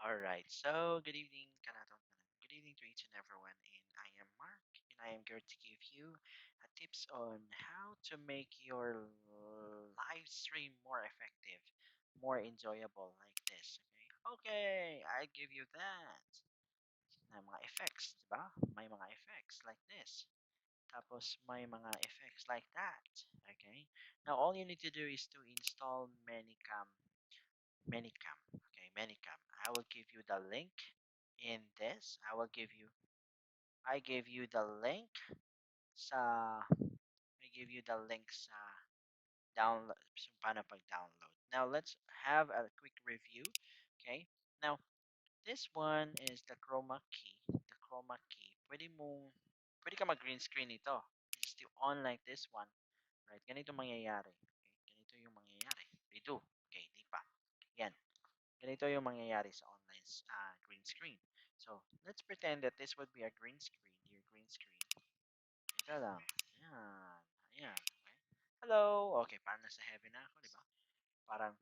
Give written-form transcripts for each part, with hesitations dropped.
Alright, so good evening, Kanaton. Good evening to each and everyone, and I am Mark, and I am here to give you tips on how to make your live stream more effective, more enjoyable like this. Okay, I give you that. Na mga effects, diba? May mga effects like this. Tapos may mga effects like that. Okay? Now all you need to do is to install manycam. Okay, manycam. I will give you the link in this. I give you the link sa I give you the link sa download so paano pag-download. Now let's have a quick review. Okay? Now this one is the chroma key. The chroma key. Pwede ka mag-green screen ito. Just do on like this one. Right? Ganito mangyayari. Okay? Ganito yung mangyayari. Redo. Okay, di pa. Yan. Ganito yung mangyayari sa online green screen. So, let's pretend that this would be a green screen. Your green screen. Ito lang. Ayan. Ayan. Okay. Hello. Okay, parang nasa heaven na ako, di ba? Parang,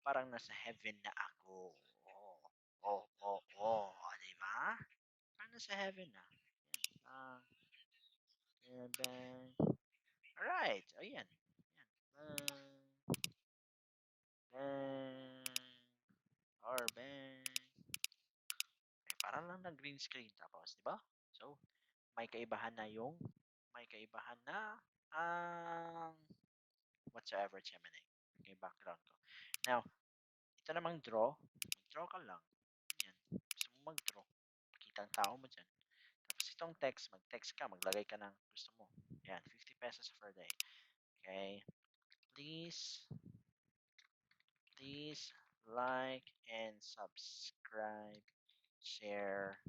parang nasa heaven na ako. Oh, oh, oh, oh. Di ba? Parang nasa heaven na. Ayan. Bang. Alright. Ayan. Ayan. Bang. Or bang. Okay, parang lang na green screen tapos, di ba? So, may kaibahan na may kaibahan na ang whatsoever Gemini. Okay, background ko. Now, ito namang draw. Mag-draw ka lang. Yan. Gusto mo mag-draw. Makita ang tao mo dyan. Tapos itong text, mag-text ka, maglagay ka ng gusto mo. Yan, 50 pesos per day. Okay. Please, please like and subscribe, share.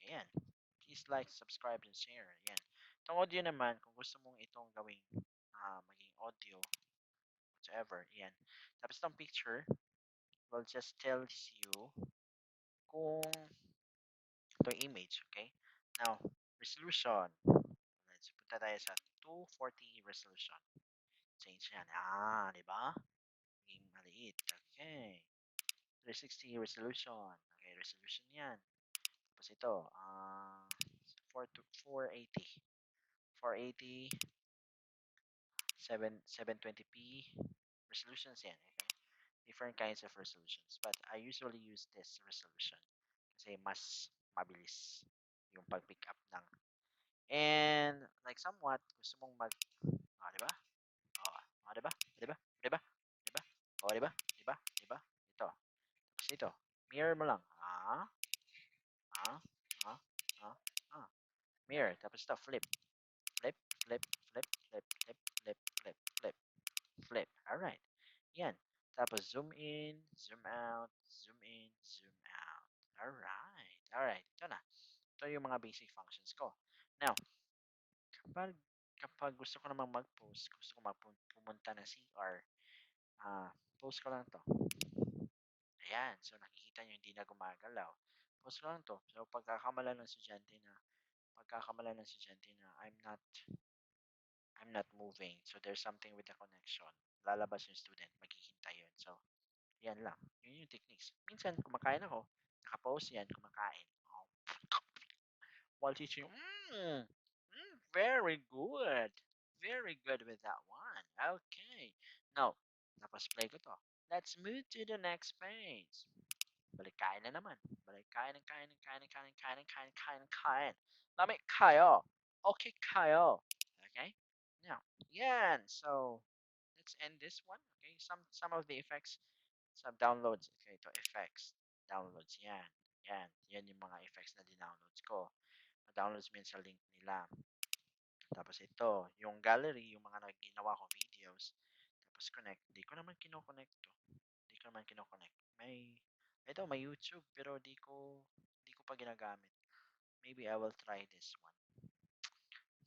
Ayan. Please like, subscribe, and share. Ayan. Itong audio naman, kung gusto mong itong gawing maging audio, whatever, ayan. Tapos itong picture will just tells you kung itong image, okay? Now, resolution. Let's punta tayo sa 240 resolution. Change yan. Di ba? Maging maliit. Okay. 360 resolution. Okay, resolution yan. Tapos ito, 480. 480, 720p resolutions yan. Okay? Different kinds of resolutions. But I usually use this resolution kasi mas mabilis yung pag-pick up ng. And like somewhat, gusto mong di ba? Di ba? Di ba? Di ba? Di ba? Di ba? Di ba? Di ba? Ito. Tapos ito. Mirror mo lang. Ah, ah, ah, ah. Mirror. Tapos ito, flip. Flip, flip, flip, flip, flip, flip, flip, flip, flip. Alright. Yan. Tapos zoom in, zoom out, zoom in, zoom out. Alright. Alright. Ito na. Ito yung mga basic functions ko. Now, kapag, kapag gusto ko namang mag-post, gusto ko pumunta ng CR, post ko lang to. Ayan. So, nakikita nyo hindi na gumagalaw. Post ko lang to. So, pagkakamala ng estudyante na I'm not moving. So, there's something with the connection. Lalabas yung student, maghihintay yun. So, yan lang. Yun yung techniques. Minsan, kumakain ako, nakapost yan, kumakain. Oh. While teaching, very good. Very good with that one. Okay. Now, tapos play ko to. Let's move to the next page. Balik kain na naman. Balik kain, kain, kain, kain, kain, kain, kain, kain. Lami kayo. Okay kayo. Okay? Now, yan. So, let's end this one. Okay? Some of the effects, some downloads. Okay, ito effects. Downloads. Yan. Yan. Yan yung mga effects na dinownloads ko. Na-downloads mo yan sa link nila. Tapos ito, yung gallery, yung mga ginawa kong videos. Tapos connect. Hindi ko naman kinoconnect to. Hindi ko naman kinoconnect. May YouTube, pero di ko pa ginagamit. Maybe I will try this one.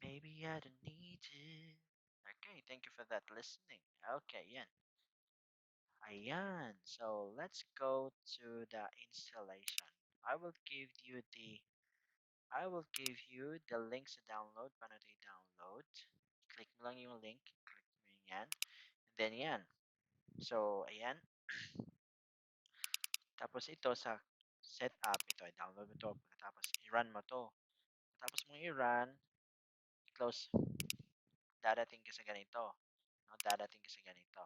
Maybe I don't need it. Okay, thank you for that listening. Okay, yan. Ayan. So, let's go to the installation. I will give you the link sa download. Paano ito i-download? Click mo lang yung link. Click mo yan. And then yan. So, ayan. Tapos ito sa set up, ito, i-download mo to, pagkatapos i-run mo to. Tapos mo i-run, close, dadating ka sa ganito. No? Dadating ka sa ganito.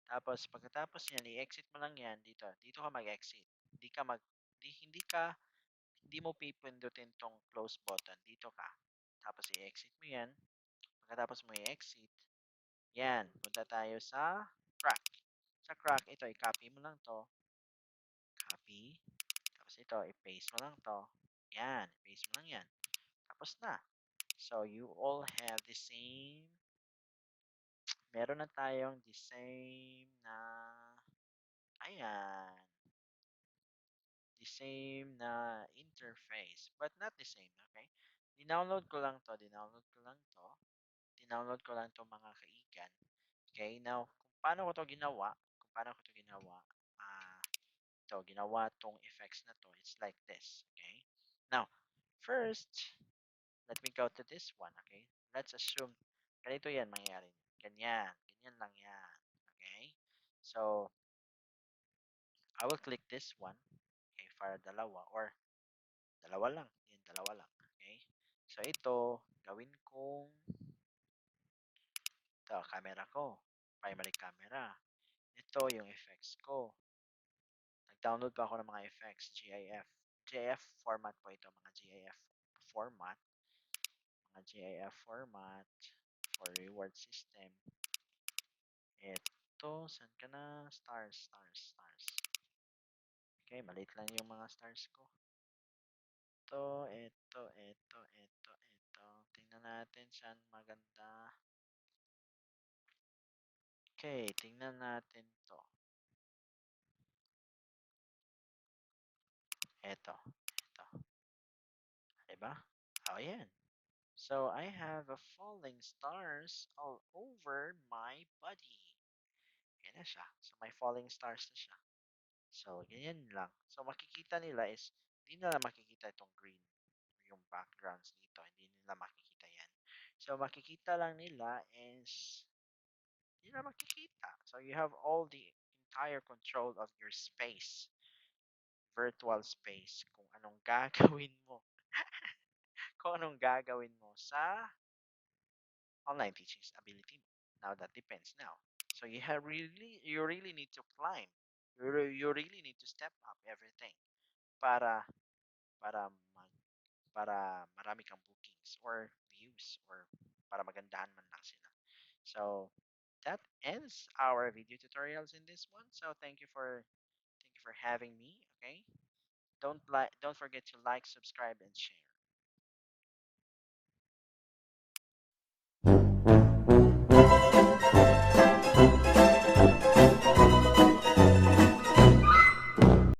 Tapos, pagkatapos yan, i-exit mo lang yan dito. Dito ka mag-exit. Hindi ka mag, hindi mo pipindutin tong close button. Dito ka. Tapos, i-exit mo yan. Pagkatapos mo i-exit, yan. Punta tayo sa crack. Sa crack, ito, i-copy mo lang to. Copy. Tapos ito, i-paste mo lang to. Yan. I-paste mo lang yan. Tapos na. So, you all have the same, meron na tayong the same na, ayan, the same na interface, but not the same, okay? Dinownload ko lang to, dinownload ko lang to, dinownload ko lang to mga kaigan. Okay, now, kung paano ko to ginawa, kung paano ko to ginawa, ginawa tong effects na to, it's like this, okay? Now, first, let me go to this one, okay? Let's assume, ganito yan mangyayari. Ganyan, ganyan lang yan, okay? So, I will click this one, okay, para dalawa, or dalawa lang. Yan, dalawa lang. Okay? So, ito, gawin kong ito, camera ko. Primary camera. Ito, yung effects ko. Nag-download pa ako ng mga effects, GIF. GIF format po ito, mga GIF format. Mga GIF format for reward system. Ito, saan ka na? Stars, stars, stars. Okay, maliit lang yung mga stars ko. Ito. Tingnan natin saan maganda. Okay, tingnan natin to. Ito. Diba? Oh, yan. So, I have a falling stars all over my body. Yan na siya. So, may falling stars na siya. So, ganyan lang. So, makikita nila is, hindi nila makikita itong green, yung backgrounds dito. Hindi nila makikita yan. So, makikita lang nila is, hindi nila makikita. So, you have all the entire control of your space, virtual space, kung anong gagawin mo. Kung anong gagawin mo sa online teaching ability mo. Now, that depends now. So, you really need to climb. You really need to step up everything para para mag, para marami kang bookings or views or para magandahan man lang sila. So, that ends our video tutorials in this one. So, thank you for having me, okay? Don't forget to like, subscribe and share.